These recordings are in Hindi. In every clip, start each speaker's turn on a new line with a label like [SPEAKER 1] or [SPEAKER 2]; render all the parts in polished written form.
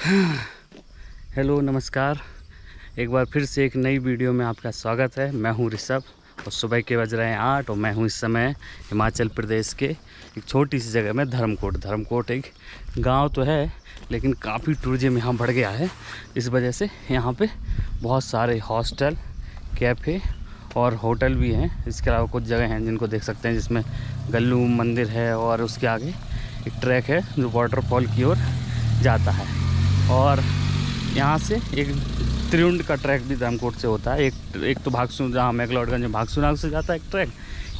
[SPEAKER 1] हेलो नमस्कार। एक बार फिर से एक नई वीडियो में आपका स्वागत है। मैं हूं ऋषभ और सुबह के बज रहे हैं 8 और मैं हूं इस समय हिमाचल प्रदेश के एक छोटी सी जगह में धर्मकोट एक गांव तो है लेकिन काफ़ी टूरिज्म यहाँ बढ़ गया है। इस वजह से यहाँ पे बहुत सारे हॉस्टल, कैफ़े और होटल भी हैं। इसके अलावा कुछ जगह हैं जिनको देख सकते हैं, जिसमें गल्लू मंदिर है और उसके आगे एक ट्रैक है जो वाटरफॉल की ओर जाता है। और यहाँ से एक त्रिउंड का ट्रैक भी धर्मकोट से होता है। एक तो भागसू, जहाँ मैक्लोडगंज में भागसूनाग से जाता है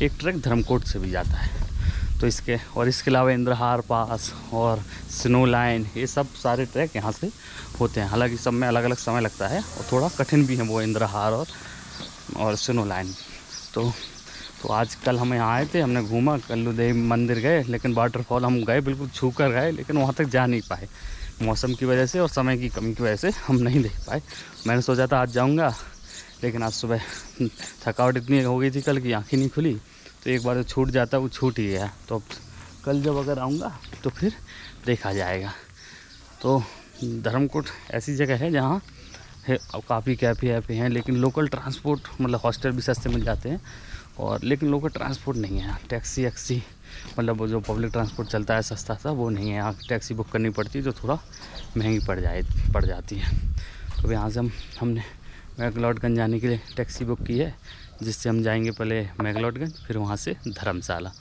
[SPEAKER 1] एक ट्रैक धर्मकोट से भी जाता है। तो इसके अलावा इंद्रहार पास और स्नो लाइन, ये सब सारे ट्रैक यहाँ से होते हैं। हालांकि सब में अलग अलग समय लगता है और थोड़ा कठिन भी है वो इंद्रहार और स्नो लाइन। तो आज कल हम यहाँ आए थे, हमने घूमा, कल्लू देवी मंदिर गए, लेकिन वाटरफॉल हम गए, बिल्कुल छू कर गए, लेकिन वहाँ तक जा नहीं पाए। मौसम की वजह से और समय की कमी की वजह से हम नहीं देख पाए। मैंने सोचा था आज जाऊंगा, लेकिन आज सुबह थकावट इतनी हो गई थी कल की, आंखें नहीं खुली। तो एक बार जो छूट जाता वो छूट ही गया। तो कल जब अगर आऊँगा तो फिर देखा जाएगा। तो धर्मकोट ऐसी जगह है जहाँ काफ़ी कैफ़े हैं, लेकिन लोकल ट्रांसपोर्ट मतलब हॉस्टल भी सस्ते मिल जाते हैं और लेकिन लोकल ट्रांसपोर्ट नहीं है। टैक्सी मतलब वो जो पब्लिक ट्रांसपोर्ट चलता है सस्ता सा, वो नहीं है। यहाँ टैक्सी बुक करनी पड़ती है जो थोड़ा महंगी पड़ जाती है। तो यहाँ से हमने मैक्लोडगंज जाने के लिए टैक्सी बुक की है, जिससे हम जाएंगे पहले मैक्लोडगंज, फिर वहाँ से धर्मशाला।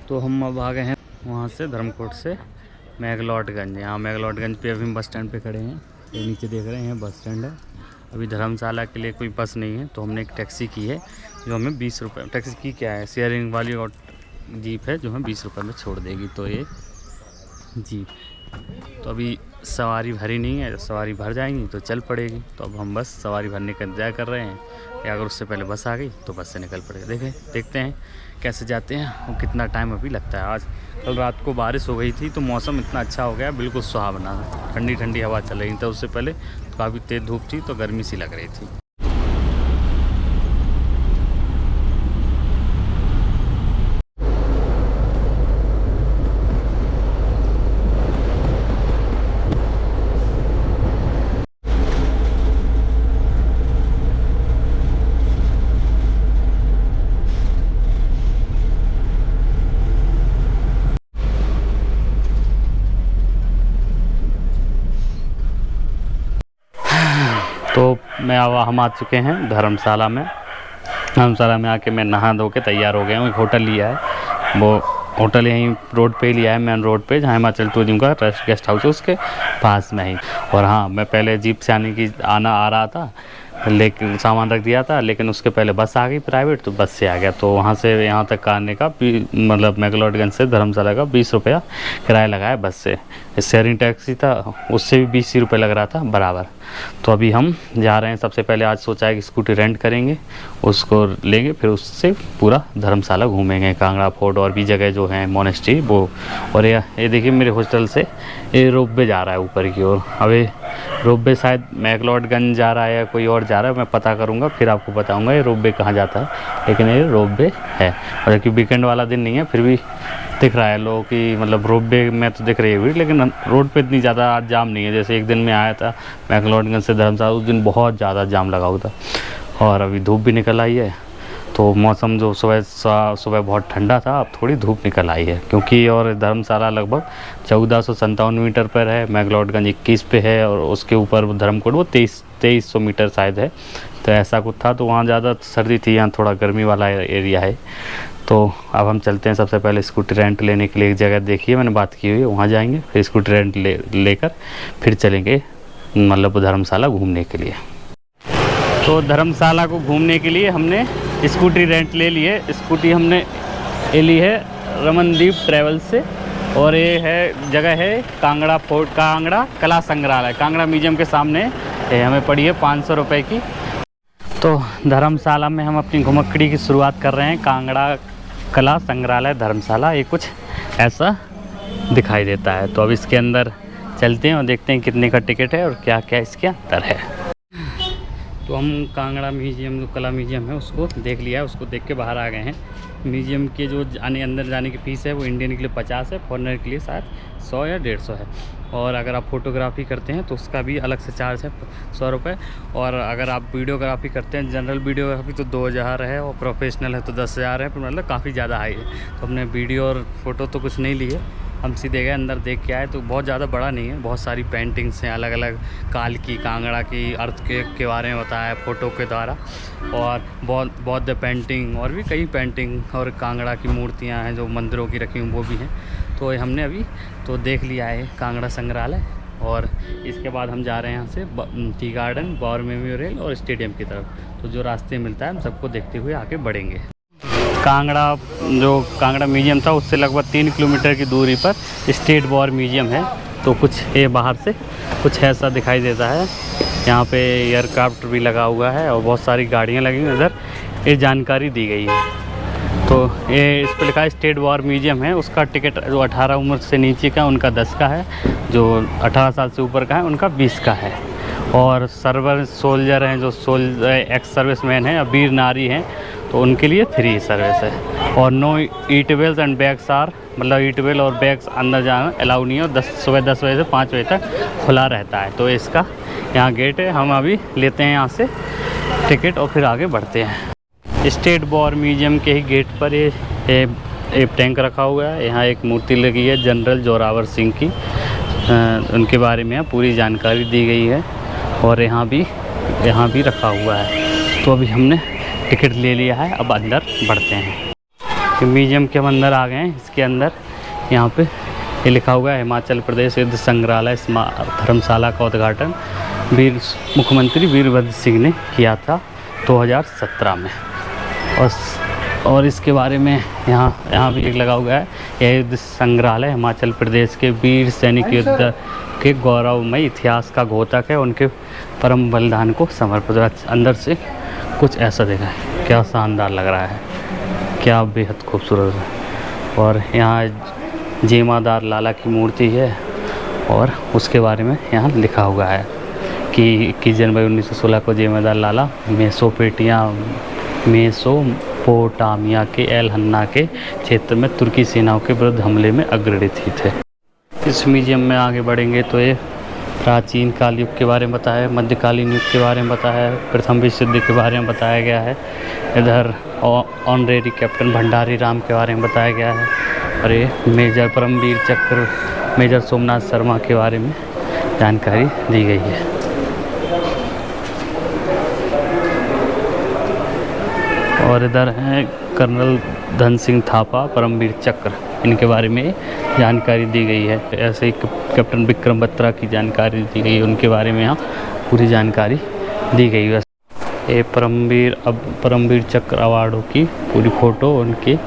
[SPEAKER 1] तो हम अब आ गए हैं वहाँ से धर्मकोट से मैक्लोडगंज। यहाँ मैक्लोडगंज पे अभी हम बस स्टैंड पे खड़े हैं। ये नीचे देख रहे हैं बस स्टैंड है। अभी धर्मशाला के लिए कोई बस नहीं है, तो हमने एक टैक्सी की है जो हमें 20 रुपये, टैक्सी की क्या है, शेयरिंग वाली और जीप है जो हमें 20 रुपये में छोड़ देगी। तो ये जीप, तो अभी सवारी भरी नहीं है, सवारी भर जाएंगी तो चल पड़ेगी। तो अब हम बस सवारी भरने का इंतजार कर रहे हैं, या अगर उससे पहले बस आ गई तो बस से निकल पड़ेगा। देखते हैं कैसे जाते हैं और कितना टाइम अभी लगता है। आज कल रात को बारिश हो गई थी तो मौसम इतना अच्छा हो गया, बिल्कुल सुहावना, ठंडी ठंडी हवा चल रही थी। उससे पहले काफ़ी तेज़ धूप थी तो गर्मी सी लग रही थी। तो हम आ चुके हैं धर्मशाला में। धर्मशाला में आके मैं नहा धो के तैयार हो गया हूँ। एक होटल लिया है, वो होटल यहीं रोड पे ही लिया है, मेन रोड पे, जहाँ हिमाचल टूरिज्म का गेस्ट हाउस है उसके पास में ही। और हाँ, मैं पहले जीप से आ रहा था, लेकिन सामान रख दिया था, लेकिन उसके पहले बस आ गई प्राइवेट, तो बस से आ गया। तो वहाँ से यहाँ तक आने का मतलब मैक्लोडगंज से धर्मशाला का 20 रुपया किराया लगाया बस से। शेयरिंग टैक्सी था, उससे भी 20 रुपये लग रहा था बराबर। तो अभी हम जा रहे हैं। सबसे पहले आज सोचा है कि स्कूटी रेंट करेंगे, उसको लेंगे, फिर उससे पूरा धर्मशाला घूमेंगे, कांगड़ा फोर्ट और भी जगह जो हैं, मोनेस्ट्री वो। और ये देखिए मेरे हॉस्टल से ये रोपवे जा रहा है ऊपर की ओर। अभी रोपवे शायद मैक्लोडगंज जा रहा है या कोई और जा रहा है, मैं पता करूँगा फिर आपको बताऊँगा ये रोपवे कहाँ जाता है। लेकिन ये रोपवे है, और क्योंकि वीकेंड वाला दिन नहीं है, फिर भी दिख रहा है लोगों की, मतलब रोपवे में तो दिख रही है भीड़, लेकिन रोड पे इतनी ज़्यादा आज जाम नहीं है। जैसे एक दिन में आया था मैक्लोडगंज से धर्मशाला, उस दिन बहुत ज़्यादा जाम लगा हुआ था। और अभी धूप भी निकल आई है, तो मौसम जो सुबह बहुत ठंडा था, अब थोड़ी धूप निकल आई है। क्योंकि और धर्मशाला लगभग 1457 मीटर पर है, मैक्लोडगंज 21 पे है, और उसके ऊपर धर्मकोट वो 2300 मीटर शायद है। तो ऐसा कुछ था, तो वहाँ ज़्यादा सर्दी थी, यहाँ थोड़ा गर्मी वाला एरिया है। तो अब हम चलते हैं। सबसे पहले स्कूटी रेंट लेने के लिए एक जगह देखिए, मैंने बात की हुई है, वहाँ जाएंगे, फिर स्कूटी रेंट लेकर फिर चलेंगे मतलब धर्मशाला घूमने के लिए। तो धर्मशाला को घूमने के लिए हमने स्कूटी रेंट ले ली है। स्कूटी हमने ले ली है रमनदीप ट्रैवल से, और ये है जगह है कांगड़ा फोर्ट, कांगड़ा कला संग्रहालय, कांगड़ा म्यूजियम के सामने। हमें पड़ी है 500 रुपये की। तो धर्मशाला में हम अपनी घुमक्कड़ी की शुरुआत कर रहे हैं कांगड़ा कला संग्रहालय धर्मशाला, ये कुछ ऐसा दिखाई देता है। तो अब इसके अंदर चलते हैं और देखते हैं कितने का टिकट है और क्या क्या इसके अंदर है। तो हम कांगड़ा म्यूजियम, जो कला म्यूजियम है उसको देख लिया है, उसको देख के बाहर आ गए हैं। म्यूजियम के जो अंदर जाने की फ़ीस है वो इंडियन के लिए 50 है, फॉरेनर के लिए शायद 100 या 150 है। और अगर आप फोटोग्राफी करते हैं तो उसका भी अलग से चार्ज है 100 रुपये। और अगर आप वीडियोग्राफी करते हैं, जनरल वीडियोग्राफी, तो 2000 है, और प्रोफेशनल है तो 10,000 है। मतलब काफ़ी ज़्यादा हाई है। तो हमने वीडियो और फ़ोटो तो कुछ नहीं लिए, हम सीधे गए अंदर देख के आए। तो बहुत ज़्यादा बड़ा नहीं है, बहुत सारी पेंटिंग्स हैं अलग अलग काल की, कांगड़ा की, अर्थ के बारे में बताया है फ़ोटो के द्वारा। और बौद्ध पेंटिंग और भी कई पेंटिंग और कांगड़ा की मूर्तियाँ हैं जो मंदिरों की रखी हुई वो भी हैं। तो हमने अभी तो देख लिया है कांगड़ा संग्रहालय। और इसके बाद हम जा रहे हैं यहाँ से टी गार्डन, वॉर मेमोरियल और स्टेडियम की तरफ। तो जो रास्ते मिलता है हम सबको देखते हुए आगे बढ़ेंगे। कांगड़ा, जो कांगड़ा म्यूजियम था उससे लगभग 3 किलोमीटर की दूरी पर स्टेट वॉर म्यूजियम है। तो कुछ ये बाहर से कुछ ऐसा दिखाई देता है। यहाँ पे एयरक्राफ्ट भी लगा हुआ है और बहुत सारी गाड़ियाँ लगी हुई इधर, ये जानकारी दी गई है। तो ये इस पर लिखा है स्टेट वॉर म्यूजियम है। उसका टिकट जो 18 उम्र से नीचे का उनका 10 का है, जो 18 साल से ऊपर का है उनका 20 का है। और सर्वर सोल्जर हैं, जो एक्स सर्विसमैन हैं या वीर नारी हैं, तो उनके लिए फ्री सर्विस है। और नो ईटवेल्स एंड बैग्स आर, मतलब ईटवेल और बैग्स अंदर जाना अलाउ नहीं है। सुबह 10 बजे से 5 बजे तक खुला रहता है। तो इसका यहाँ गेट है, हम अभी लेते हैं यहाँ से टिकट और फिर आगे बढ़ते हैं। स्टेट वॉर म्यूजियम के ही गेट पर एक टैंक रखा हुआ है। यहाँ एक मूर्ति लगी है जनरल जोरावर सिंह की, उनके बारे में पूरी जानकारी दी गई है। और यहाँ भी रखा हुआ है। तो अभी हमने टिकट ले लिया है, अब अंदर बढ़ते हैं। तो म्यूजियम के हम अंदर आ गए हैं। इसके अंदर यहाँ पे ये लिखा हुआ है हिमाचल प्रदेश युद्ध संग्रहालय धर्मशाला का उद्घाटन मुख्यमंत्री वीरभद्र सिंह ने किया था 2017 में। और इसके बारे में यहाँ भी एक लगा हुआ है, यह युद्ध संग्रहालय हिमाचल प्रदेश के वीर सैनिक युद्ध के गौरवमय इतिहास का घोतक है, उनके परम बलिदान को समर्पित। अंदर से कुछ ऐसा देखा है, क्या शानदार लग रहा है, क्या बेहद खूबसूरत है। और यहाँ जेमादार लाला की मूर्ति है और उसके बारे में यहाँ लिखा हुआ है कि 21 जनवरी 1916 को जेमादार लाला मेसोपोटामिया के एल हन्ना के क्षेत्र में तुर्की सेनाओं के विरुद्ध हमले में अग्रणी थे। इस म्यूजियम में आगे बढ़ेंगे तो ये प्राचीन काल युग के बारे में बताया है, मध्यकालीन युग के बारे में बताया है, प्रथम विश्व युद्ध के बारे में बताया गया है। इधर ऑनरेरी कैप्टन भंडारी राम के बारे में बताया गया है। और ये मेजर परमवीर चक्र मेजर सोमनाथ शर्मा के बारे में जानकारी दी गई है। और इधर है कर्नल धन सिंह थापा परमवीर चक्र, इनके बारे में जानकारी दी गई है। ऐसे ही कैप्टन विक्रम बत्रा की जानकारी दी गई है, उनके बारे में यहाँ पूरी जानकारी दी गई है। ये परमवीर चक्र अवार्डों की पूरी फ़ोटो, उनके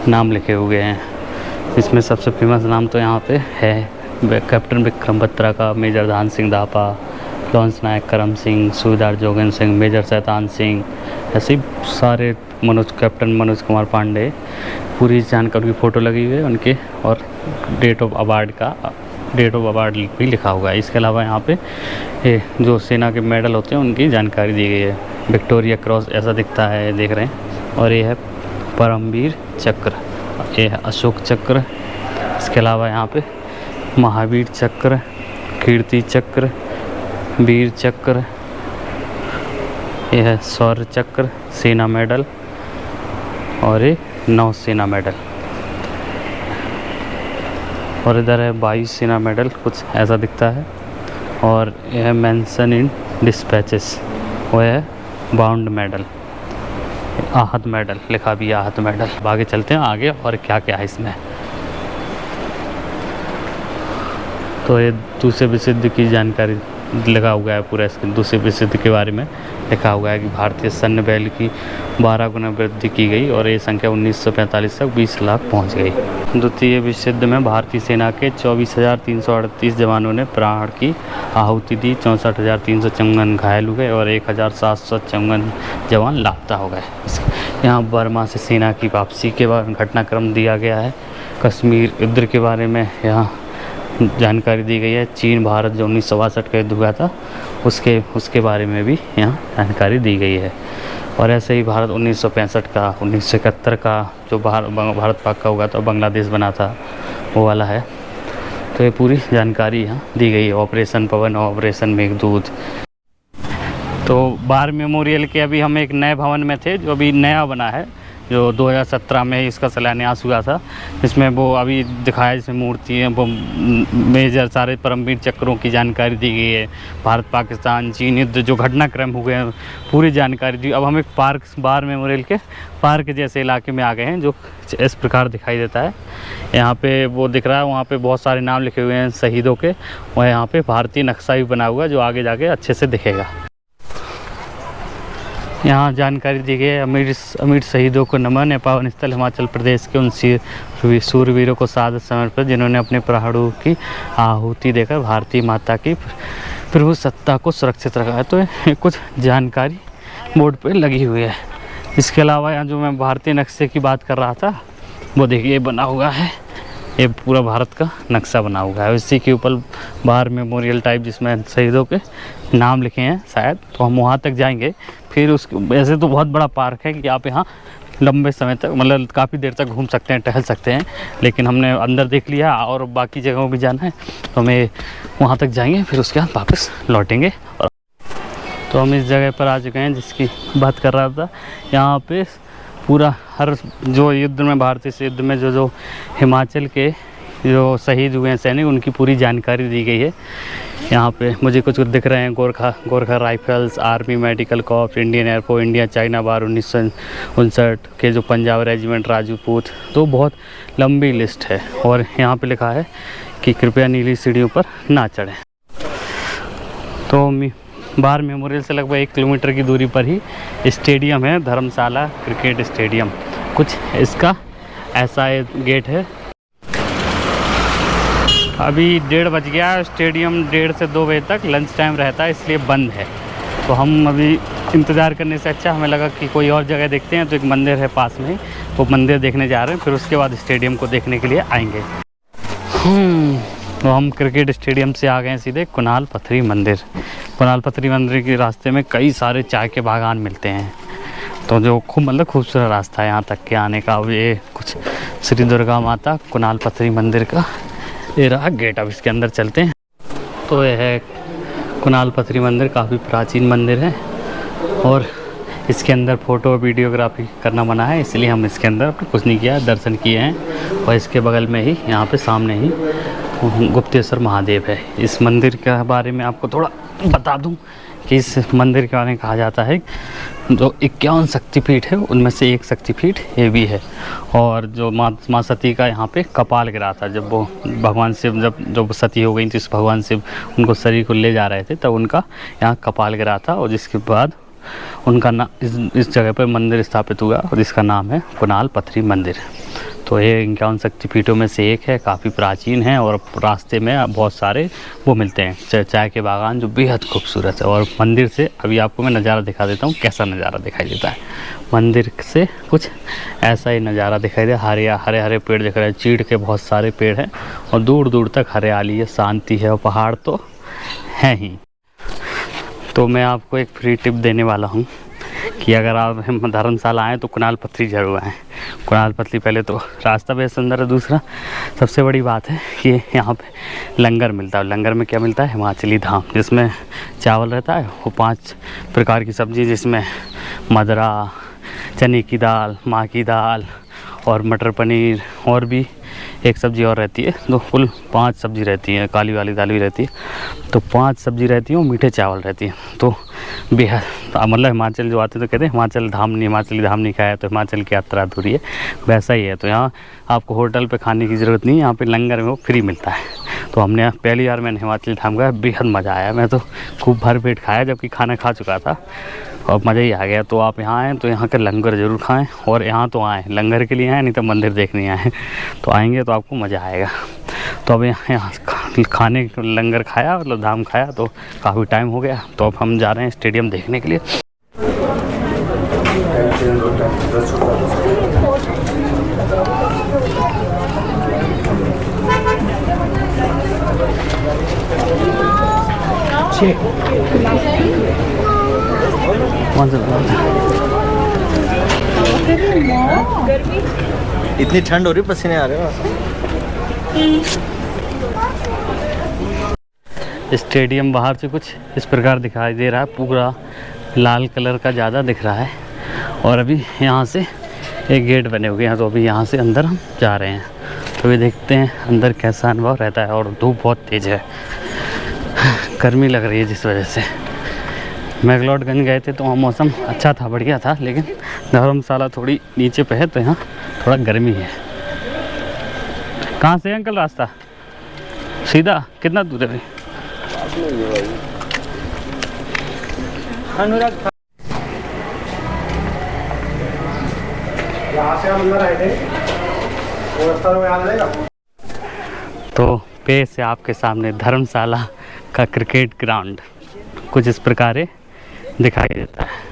[SPEAKER 1] नाम लिखे हुए हैं। इसमें सबसे फेमस नाम तो यहाँ पे है कैप्टन विक्रम बत्रा का, मेजर धान सिंह थापा, लॉन्स नायक करम सिंह, सूबेदार जोगेंद्र सिंह, मेजर शैतान सिंह, ऐसे सारे कैप्टन मनोज कुमार पांडे, पूरी जानकारी की फ़ोटो लगी हुई है उनके। और डेट ऑफ अवार्ड भी लिखा हुआ है। इसके अलावा यहाँ पे जो सेना के मेडल होते हैं उनकी जानकारी दी गई है। विक्टोरिया क्रॉस ऐसा दिखता है, देख रहे हैं। और ये है परमवीर चक्र, ये है अशोक चक्र। इसके अलावा यहाँ पे महावीर चक्र, कीर्ति चक्र, वीर चक्र, यह है शौर्य चक्र, सेना मेडल और ये नौसेना मेडल। और इधर है वायु सेना मेडल, कुछ ऐसा दिखता है। और यह है मेंशन इन डिस्पैचेस, वह है बाउंड मेडल, आहत मेडल लिखा भी है, आहत मेडल। आगे चलते हैं आगे और क्या क्या है इसमें। तो ये दूसरे विश्व युद्ध की जानकारी लगा हुआ है पूरा। इसके दूसरे विश्व युद्ध के बारे में लिखा हुआ है कि भारतीय सैन्य बल की 12 गुना वृद्धि की गई और ये संख्या 1945 तक 20 लाख पहुंच गई। द्वितीय विश्व युद्ध में भारतीय सेना के 24,338 जवानों ने प्राण की आहुति दी, 64,354 घायल हो गए और 1,754 जवान लापता हो गए। यहाँ बर्मा से सेना की वापसी के बाद घटनाक्रम दिया गया है। कश्मीर युद्ध के बारे में यहाँ जानकारी दी गई है। चीन भारत जो 1962 का युद्ध हुआ था उसके बारे में भी यहाँ जानकारी दी गई है। और ऐसे ही भारत 1965 का 1971 का जो भारत पाक का हुआ था, बांग्लादेश बना था, वो वाला है। तो ये पूरी जानकारी यहाँ दी गई है। ऑपरेशन पवन, ऑपरेशन मेघदूत। तो बार मेमोरियल के अभी हम एक नए भवन में थे जो अभी नया बना है, जो 2017 में इसका शिलान्यास हुआ था। इसमें वो अभी दिखाया, जिसमें मूर्ति है, वो मेजर सारे परमवीर चक्रों की जानकारी दी गई है। भारत पाकिस्तान चीन युद्ध जो घटनाक्रम हुए हैं पूरी जानकारी दी। अब हम एक पार्क, बार मेमोरियल के पार्क जैसे इलाके में आ गए हैं, जो इस प्रकार दिखाई देता है। यहाँ पे वो दिख रहा है, वहाँ पे बहुत सारे नाम लिखे हुए हैं शहीदों के, और यहाँ पे भारतीय नक्शा भी बना हुआ है जो आगे जाके अच्छे से दिखेगा। यहाँ जानकारी दी गई है। अमीर शहीदों को नमन है। पावन स्थल हिमाचल प्रदेश के उन शूरवीरों को सादर समर्पित जिन्होंने अपने प्राणों की आहुति देकर भारतीय माता की प्रभु सत्ता को सुरक्षित रखा है। तो ये कुछ जानकारी बोर्ड पे लगी हुई है। इसके अलावा यहाँ जो मैं भारतीय नक्शे की बात कर रहा था, वो देखिए बना हुआ है, ये पूरा भारत का नक्शा बना हुआ है। इसी के ऊपर बार मेमोरियल टाइप जिसमें शहीदों के नाम लिखे हैं शायद, तो हम वहाँ तक जाएंगे। फिर वैसे तो बहुत बड़ा पार्क है कि आप यहाँ लंबे समय तक, मतलब काफ़ी देर तक घूम सकते हैं, टहल सकते हैं। लेकिन हमने अंदर देख लिया और बाकी जगहों भी जाना है, तो हमें वहाँ तक जाएंगे, फिर उसके बाद वापस लौटेंगे। तो हम इस जगह पर आ चुके हैं जिसकी बात कर रहा था। यहाँ पे पूरा हर जो युद्ध में, भारतीय से युद्ध में जो हिमाचल के जो शहीद हुए हैं सैनिक, उनकी पूरी जानकारी दी गई है। यहाँ पे मुझे कुछ दिख रहे हैं, Gorkha rifles, army medical corps, Indian air force, India China बार 1959 के जो पंजाब रेजिमेंट राजपूत। तो बहुत लंबी लिस्ट है। और यहाँ पे लिखा है कि कृपया नीली सीढ़ियों पर ना चढ़ें। तो बार मेमोरियल से लगभग 1 किलोमीटर की दूरी पर ही स्टेडियम है, धर्मशाला क्रिकेट स्टेडियम। कुछ इसका ऐसा गेट है। अभी 1:30 बज गया। स्टेडियम 1:30 से 2 बजे तक लंच टाइम रहता है, इसलिए बंद है। तो हम अभी इंतज़ार करने से अच्छा हमें लगा कि कोई और जगह देखते हैं। तो एक मंदिर है पास में ही, वो मंदिर देखने जा रहे हैं, फिर उसके बाद स्टेडियम को देखने के लिए आएंगे। तो हम क्रिकेट स्टेडियम से आ गए सीधे कुणाल पथरी मंदिर। कुणाल पथरी मंदिर के रास्ते में कई सारे चाय के बागान मिलते हैं। तो जो खूबसूरत रास्ता है यहाँ तक के आने का। ये कुछ श्री दुर्गा माता कुणाल पथरी मंदिर का ये रहा गेट। अब इसके अंदर चलते हैं। तो यह है कुणाल पथरी मंदिर, काफ़ी प्राचीन मंदिर है और इसके अंदर फ़ोटो वीडियोग्राफी करना मना है, इसलिए हम इसके अंदर कुछ नहीं किया, दर्शन किए हैं। और इसके बगल में ही यहाँ पे सामने ही गुप्तेश्वर महादेव है। इस मंदिर के बारे में आपको थोड़ा बता दूं कि इस मंदिर के बारे में कहा जाता है जो 51 शक्तिपीठ है उनमें से एक शक्तिपीठ ये भी है। और जो माँ सती का यहाँ पे कपाल गिरा था, जब वो भगवान शिव जब सती हो गई थी, इस भगवान शिव उनको शरीर को ले जा रहे थे, तब उनका यहाँ कपाल गिरा था। और जिसके बाद उनका इस जगह पर मंदिर स्थापित हुआ और जिसका नाम है कुणाल पथरी मंदिर। तो ये 51 शक्तिपीठों में से एक है, काफ़ी प्राचीन है। और रास्ते में बहुत सारे वो मिलते हैं चाय के बागान, जो बेहद खूबसूरत है। और मंदिर से अभी आपको मैं नज़ारा दिखा देता हूँ, कैसा नज़ारा दिखाई देता है। मंदिर से कुछ ऐसा ही नज़ारा दिखाई दे। हरे हरे पेड़ दिख रहे हैं, चीड़ के बहुत सारे पेड़ हैं और दूर दूर तक हरियाली है, शांति है, और पहाड़ तो हैं ही। तो मैं आपको एक फ्री टिप देने वाला हूँ कि अगर आप धर्मशाला आएँ तो कुणाल पथरी जरूर आएँ। कुणाल पथरी पहले तो रास्ता बेहद सुंदर है, दूसरा सबसे बड़ी बात है कि यहाँ पे लंगर मिलता है। लंगर में क्या मिलता है? हिमाचली धाम, जिसमें चावल रहता है, वो 5 प्रकार की सब्ज़ी, जिसमें मदरा, चने की दाल, माँ की दाल और मटर पनीर, और भी एक सब्ज़ी और रहती है। तो कुल 5 सब्ज़ी रहती है, काली वाली दाल भी रहती है। तो 5 सब्ज़ी रहती है और मीठे चावल रहती है। तो बेहद मतलब हिमाचल जो आते तो कहते हैं हिमाचली धाम नहीं खाया तो हिमाचल की यात्रा अधूरी है, वैसा ही है। तो यहाँ आपको होटल पे खाने की ज़रूरत नहीं है, यहाँ पे लंगर में वो फ्री मिलता है। तो हमने पहली बार मैंने हिमाचली धाम खाया, बेहद मज़ा आया। मैं तो खूब भर पेट खाया, जबकि खाना खा चुका था और मज़ा ही आ गया। तो आप यहाँ आएँ तो यहाँ का लंगर ज़रूर खाएँ, और यहाँ तो आएँ लंगर के लिए आएँ, नहीं तो मंदिर देखने आएँ। तो आएंगे तो आपको मज़ा आएगा। तो अब यहाँ खाने लंगर खाया, मतलब धाम खाया, तो काफ़ी टाइम हो गया। तो अब हम जा रहे हैं स्टेडियम देखने के लिए।
[SPEAKER 2] इतनी ठंड हो रही, पसीने आ रहे हैं।
[SPEAKER 1] स्टेडियम बाहर से कुछ इस प्रकार दिखाई दे रहा है, पूरा लाल कलर का ज़्यादा दिख रहा है। और अभी यहाँ से एक गेट बने हुए हैं, तो अभी यहाँ से अंदर हम जा रहे हैं। तो अभी देखते हैं अंदर कैसा अनुभव रहता है। और धूप बहुत तेज़ है, गर्मी लग रही है, जिस वजह से मैक्लोडगंज गए थे तो वहाँ मौसम अच्छा था, बढ़िया था, लेकिन धर्मशाला थोड़ी नीचे पे है तो यहाँ थोड़ा गर्मी है। कहाँ से है अंकल रास्ता? सीधा कितना दूर है भाई?
[SPEAKER 2] यहाँ से हम अंदर आए थे, वो रास्ता में याद रहेगा।
[SPEAKER 1] तो पेश है आपके सामने धर्मशाला का क्रिकेट ग्राउंड, कुछ इस प्रकार दिखाई देता है।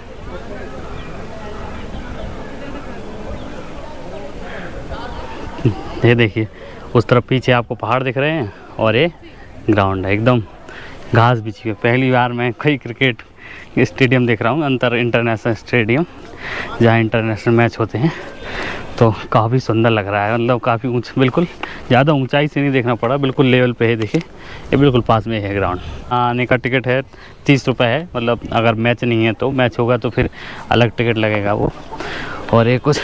[SPEAKER 1] ये देखिए, उस तरफ पीछे आपको पहाड़ दिख रहे हैं और ये ग्राउंड है, एकदम घास बिछी हुई है। पहली बार मैं कई क्रिकेट स्टेडियम देख रहा हूँ, इंटरनेशनल स्टेडियम, जहाँ इंटरनेशनल मैच होते हैं। तो काफ़ी सुंदर लग रहा है, मतलब काफ़ी बिल्कुल ज़्यादा ऊंचाई से नहीं देखना पड़ा, बिल्कुल लेवल पे है। देखिए ये बिल्कुल पास में है ग्राउंड। आने का टिकट है 30 रुपये है, मतलब अगर मैच नहीं है तो, मैच होगा तो फिर अलग टिकट लगेगा वो। और ये कुछ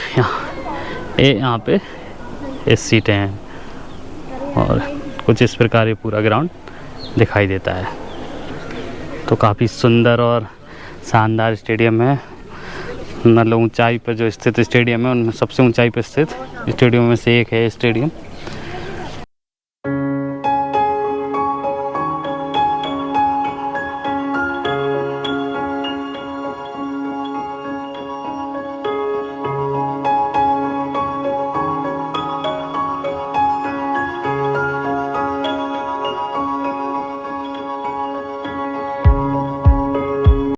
[SPEAKER 1] यहाँ पे ये सीटें हैं और कुछ इस प्रकार ये पूरा ग्राउंड दिखाई देता है। तो काफ़ी सुंदर और शानदार स्टेडियम है, मतलब ऊंचाई पर जो स्थित स्टेडियम है उनमें सबसे ऊंचाई पर स्थित स्टेडियम में से एक है स्टेडियम।